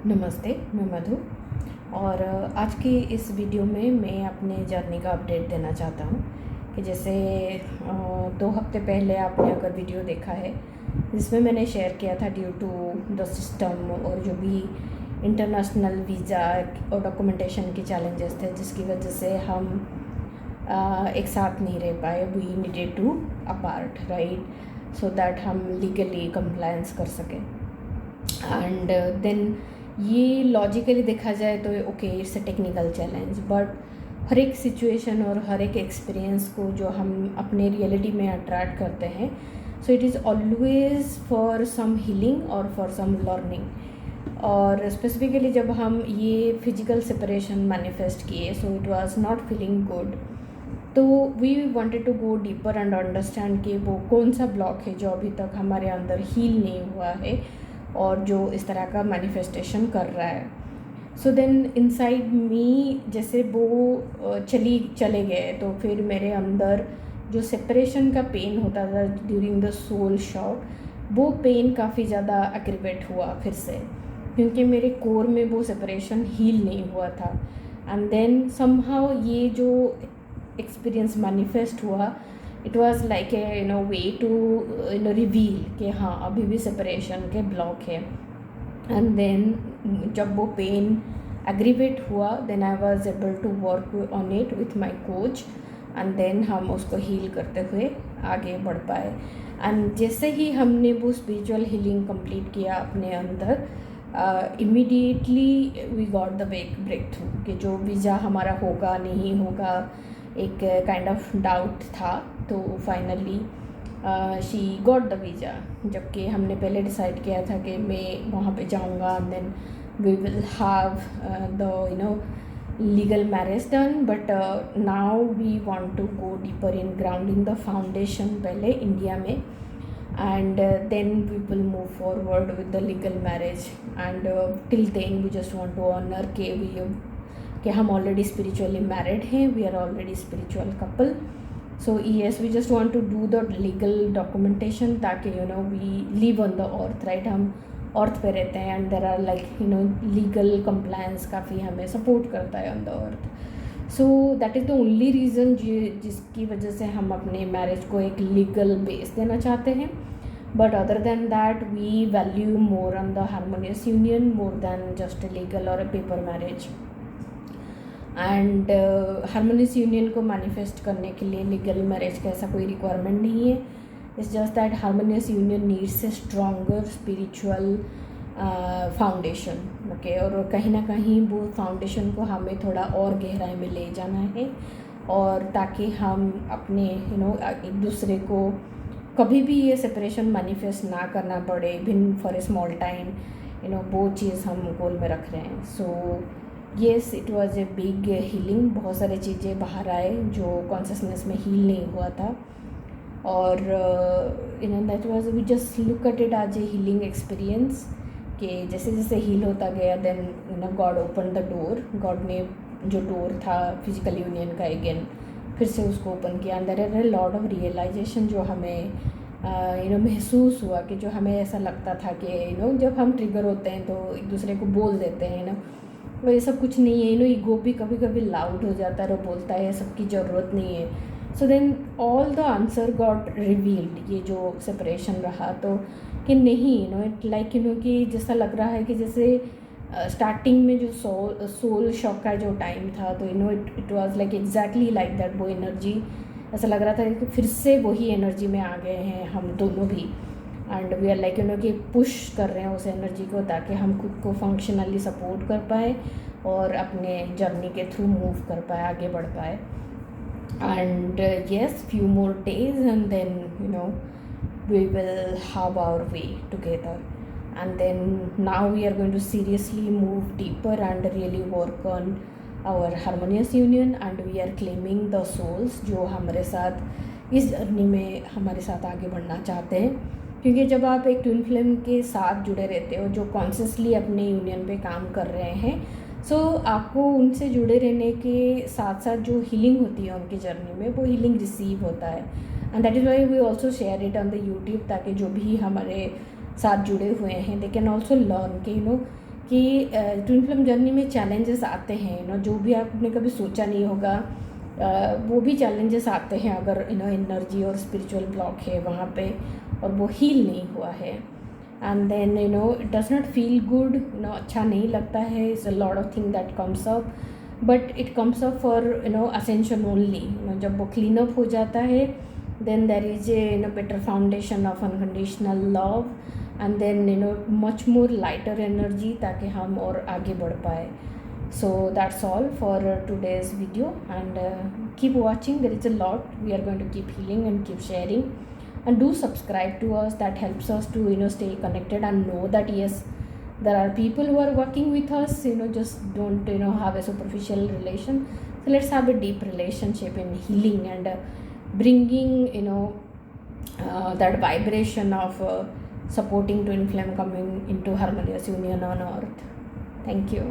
नमस्ते, मैं मधु। और आज की इस वीडियो में मैं अपने जर्नी का अपडेट देना चाहता हूँ कि जैसे 2 हफ्ते पहले आपने अगर वीडियो देखा है जिसमें मैंने शेयर किया था ड्यू टू द सिस्टम और जो भी इंटरनेशनल वीज़ा और डॉक्यूमेंटेशन के चैलेंजेस थे जिसकी वजह से हम एक साथ नहीं रह पाए। We needed to apart, right, so that हम लीगली कंप्लायंस कर सकें। एंड देन ये लॉजिकली देखा जाए तो okay, it's a technical challenge, but हर एक सिचुएशन और हर एक एक्सपीरियंस को जो हम अपने रियलिटी में अट्रैक्ट करते हैं, so it is always for some healing और फॉर सम लर्निंग। और स्पेसिफिकली जब हम ये फिजिकल सेपरेशन मैनिफेस्ट किए, so it was not feeling good, तो we wanted to go deeper and understand कि वो कौन सा ब्लॉक है जो अभी तक हमारे अंदर हील नहीं हुआ है और जो इस तरह का मैनिफेस्टेशन कर रहा है। सो देन इनसाइड मी जैसे वो चले गए, तो फिर मेरे अंदर जो सेपरेशन का पेन होता था ड्यूरिंग द सोल शॉक, वो पेन काफ़ी ज़्यादा एग्रीवेट हुआ फिर से, क्योंकि मेरे कोर में वो सेपरेशन हील नहीं हुआ था। एंड देन समहाउ ये जो एक्सपीरियंस मैनिफेस्ट हुआ, it was like a way to reveal कि हाँ अभी भी सेपरेशन के ब्लॉक है। एंड देन जब वो पेन एग्रीवेट हुआ, then I was able to work on it with my coach, and then हम उसको हील करते हुए आगे बढ़ पाए। एंड जैसे ही हमने वो स्पिरिचुअल हीलिंग कंप्लीट किया अपने अंदर, immediately we got the breakthrough कि जो वीज़ा हमारा होगा नहीं होगा, एक काइंड ऑफ डाउट था, तो finally she got the visa. जबकि हमने पहले डिसाइड किया था कि मैं वहाँ पे जाऊँगा and then we will have the legal marriage done, but now we want to go deeper in grounding the foundation पहले इंडिया में, and then we will move forward with the legal marriage। and till then we just want to honor कि हम already spiritually married हैं, we are already spiritual couple. So yes, we just want to do the legal documentation ताकि we live on the earth, right, हम earth पे रहते हैं and there are like legal compliance काफ़ी हमें support करता है on the earth. So that is the only reason जिसकी वजह से हम अपने मैरिज को एक लीगल बेस देना चाहते हैं। But other than that we value more on the harmonious union more than just a legal or a paper marriage। And harmonious union को मैनिफेस्ट करने के लिए लीगल मैरिज का ऐसा कोई रिक्वायरमेंट नहीं है। It's just that harmonious union needs a stronger spiritual foundation, okay. और कहीं ना कहीं वो फाउंडेशन को हमें थोड़ा और गहराई में ले जाना है, और ताकि हम अपने एक दूसरे को कभी भी ये सेपरेशन मैनिफेस्ट ना करना पड़े, even for a small time, वो चीज़ हम गोल में रख रहे हैं। So yes, it was a big healing. बहुत सारी चीज़ें बाहर आए जो कॉन्शियसनेस में हील नहीं हुआ था, और that was we just look at it as a healing experience कि जैसे जैसे हील होता गया, then God open the door. God ने जो डोर था फिजिकल यूनियन का अगेन फिर से उसको ओपन किया। अंदर ए लॉट ऑफ रियलाइजेशन जो हमें महसूस हुआ कि जो हमें ऐसा लगता था कि जब हम ट्रिगर होते हैं तो एक दूसरे को बोल देते हैं वो ये सब कुछ नहीं है, ईगो भी कभी कभी लाउड हो जाता है और बोलता है सबकी ज़रूरत नहीं है। So then all the answer got revealed. ये जो सेपरेशन रहा तो कि नहीं, इट लाइक कि जैसा लग रहा है कि जैसे स्टार्टिंग में जो सोल शॉक का जो टाइम था, तो it was like exactly like that. वो एनर्जी ऐसा लग रहा था कि फिर से वही एनर्जी में आ गए हैं हम दोनों भी, एंड वी आर लाइक कि पुश कर रहे हैं उस एनर्जी को ताकि हम खुद को फंक्शनली सपोर्ट कर पाए और अपने जर्नी के थ्रू मूव कर पाए, आगे बढ़ पाए। And yes, few more days and then we will have our way together, and then now we are going to seriously move deeper and really work on our harmonious union, and we are claiming the souls जो हमारे साथ इस journey में हमारे साथ आगे बढ़ना चाहते हैं। क्योंकि जब आप एक ट्विन फ्लेम के साथ जुड़े रहते हो जो कॉन्शियसली अपने यूनियन पे काम कर रहे हैं, सो आपको उनसे जुड़े रहने के साथ साथ जो हीलिंग होती है उनकी जर्नी में, वो हीलिंग रिसीव होता है। And that is why we also share it on the YouTube, ताकि जो भी हमारे साथ जुड़े हुए हैं दे कैन ऑल्सो लर्न कि कि ट्विन फ्लेम जर्नी में चैलेंजेस आते हैं, जो भी आपने कभी सोचा नहीं होगा वो भी चैलेंजेस आते हैं अगर एनर्जी और स्पिरिचुअल ब्लॉक है वहाँ पे और वो हील नहीं हुआ है। And then it does not feel good, अच्छा नहीं लगता है, it's a lot of thing that comes up, but it comes up for ascension only. जब वो क्लीन अप हो जाता है then there is a better foundation of unconditional love, and then much more lighter energy ताकि हम और आगे बढ़ पाए. So that's all for today's video, and keep watching. There is a lot we are going to keep healing and keep sharing, and do subscribe to us. That helps us to stay connected and know that yes, there are people who are working with us, just don't have a superficial relation. So let's have a deep relationship in healing and bringing that vibration of supporting twin flame coming into harmonious union on earth. Thank you.